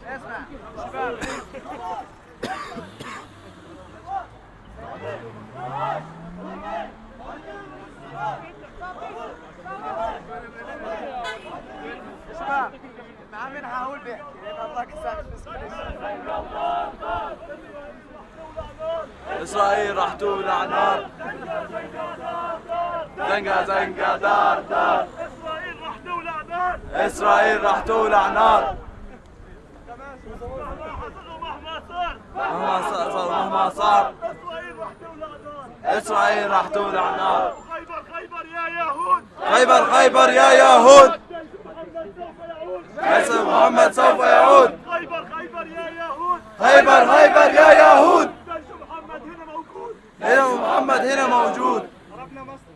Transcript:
اسمع شباب. شباب مع مين هقول بيحكي الله كسامح. إسرائيل راح تولع نار. زنقة زنقة دار دار. إسرائيل راح تولع نار. إسرائيل راح تولع نار. مهما صار مهما صار مهما صار. إسرائيل راح تولع نار. إسرائيل راح تولع نار. خيبر خيبر يا يهود. خيبر خيبر يا يهود. جيش محمد سوف يعود. جيش محمد سوف يعود. خيبر خيبر يا يهود. خيبر خيبر يا يهود. جيش محمد هنا موجود. هنا محمد هنا موجود. ضربنا مصر.